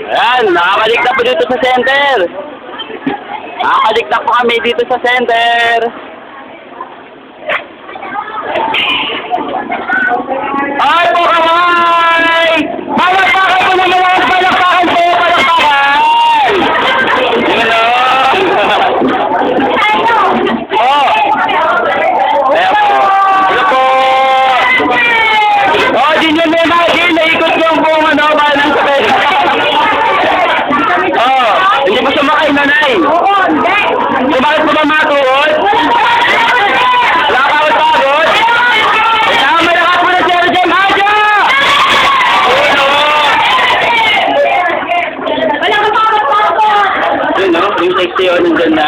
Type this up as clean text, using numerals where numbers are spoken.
Ayan, nakabalik na po dito sa center. Nakabalik na po kami dito sa center. Ay po kamay! Palakpakan po naman ang palakpakan po! Palakpakan! Yun o! Oh! Ayan po. Ano po? Oh, din yun may imagine. Naikot yung buong ano, balang sa pesa. Oh, hindi mo sumakay, nanay. Oo, hindi. So, bakit mo ba matuod? Wala ka ako pagod? Kaya malakas mo na si RJ Maja! Wala ka pa ako. Yun o, yung sexy o, nandyan na.